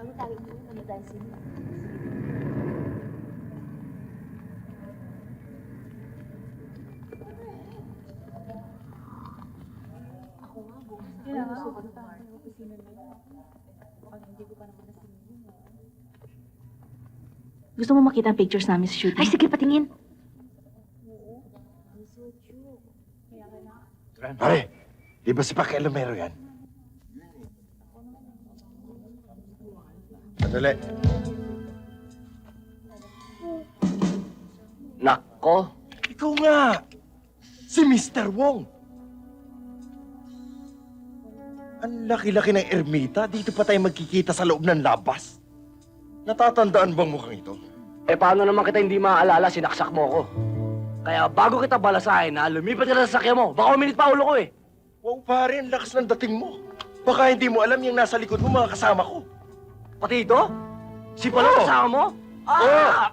Kami tayo mo na dancing. Ako nga, bukas. Gusto ko na tayo ng opisina nila. Baka hindi ko pa naman nasingin. Gusto mo makita ang pictures namin sa shooting? Ay, sige, patingin. Oo. Ang so cute. Kaya ka na. Pare, di ba si Pakialamero yan? Sandali. Nako, Ikaw nga! Si Mr. Wong! Ang laki-laki ng ermita, dito pa tayo magkikita sa loob ng labas. Natatandaan bang mukhang ito? eh paano naman kita hindi maaalala, sinaksak mo ko. Kaya bago kita balasahin na lumipat ka na sa sasakyan mo, baka uminit pa ulo ko eh. Wow, pare, ang lakas ng dating mo. Baka hindi mo alam yung nasa likod mo, mga kasama ko. Pati ito? Si pala Oo. kasama mo? Ah!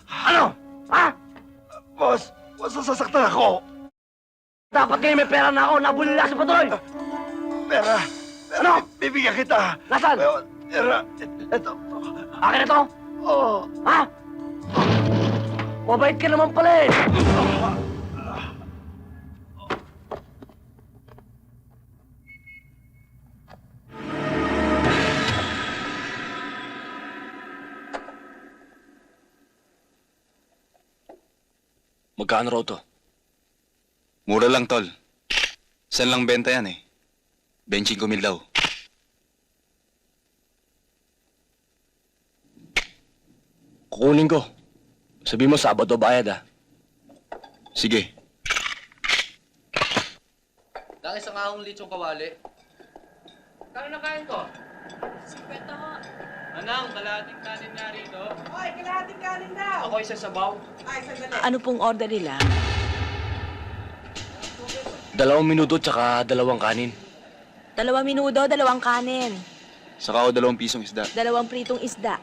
Ano? Ha? Boss, sasaktan ako. Dapat ngayon may pera na ako, nabulila sa patrol! Pera, Ano? bibigyan kita. Nasaan? Pera, ito. Akin na to? Oh. Ha? Mabait ka naman pala eh! Magkano raw to? Mura lang, tol. Saan lang benta yan eh? 25,000 daw. Kukunin ko. Sabi mo, Sabado bayad ah. Sige. Dahil isang ahong litsong kawali. Kano na kain ko? 50 ho. Anang, kalahating kanin nga rito. Hoy, kalahating kanin daw! Ako isa sabaw. Ay, sandali. Ano pong order nila? 2 minuto tsaka 2 kanin. 2 minuto, 2 kanin. Saka o 2 pisong isda. 2 pritong isda.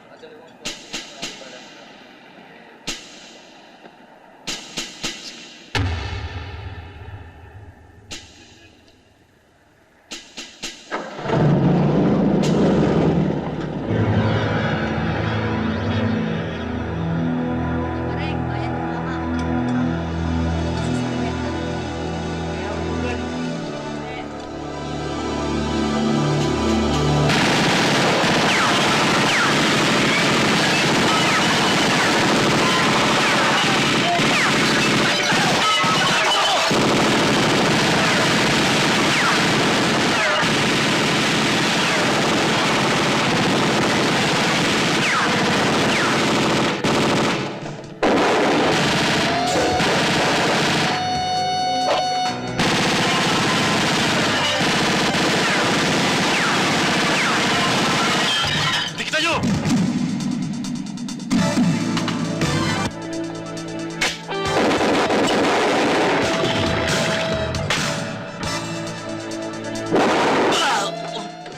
Tignan nyo!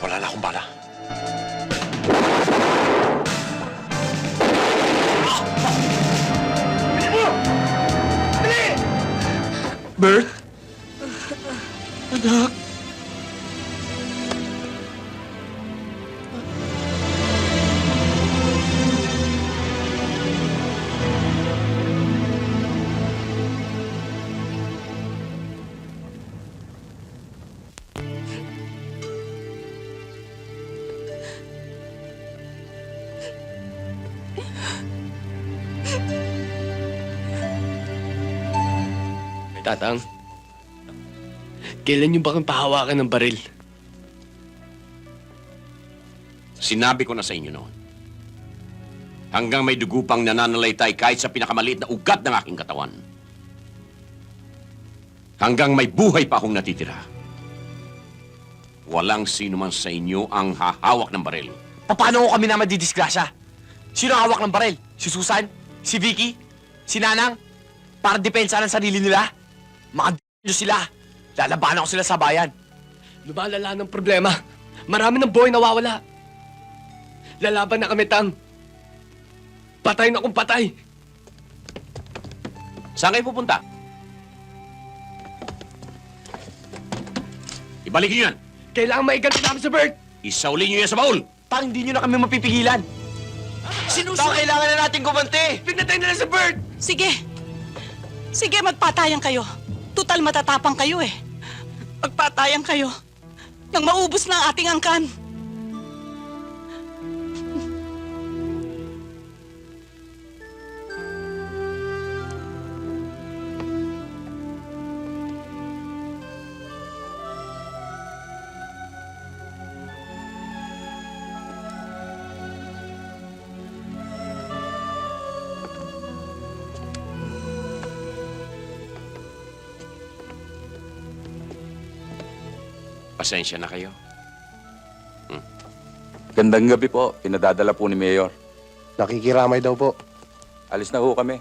Wala na akong bala. Bert? Anak? Tatang, kailan niyo ba kang pahawakan ng baril? Sinabi ko na sa inyo noon. Hanggang may dugo pang nananalaytay kahit sa pinakamaliit na ugat ng aking katawan. Hanggang may buhay pa akong natitira. Walang sino man sa inyo ang hahawak ng baril. Paano ko kami na madidisgrasya? Sino ang hawak ng baril? Si Susan? Si Vicky? Si Nanang? Para depensa ng sarili nila? Mga d***nyo sila. Lalabanan ko sila sa bayan. Lumalala ng problema. Marami ng boy nawawala. Lalaban na kami, Tang. Patay na kung patay. Saan kayo pupunta? Ibalik niyo yan. Kailangan maiganti namin sa Bert. Isauli niyo yan sa baul. Parang hindi nyo na kami mapipigilan. Tang, kailangan na natin gumanti. Pinatay nila sa Bert. Sige. Sige, magpatayan kayo. Tutal matatapang kayo eh. Magpatayan kayo. Nang maubos na ang ating angkan. Pasensya na kayo. Gandang gabi po. Pinadadala po ni Mayor. Nakikiramay daw po. Alis na ho kami.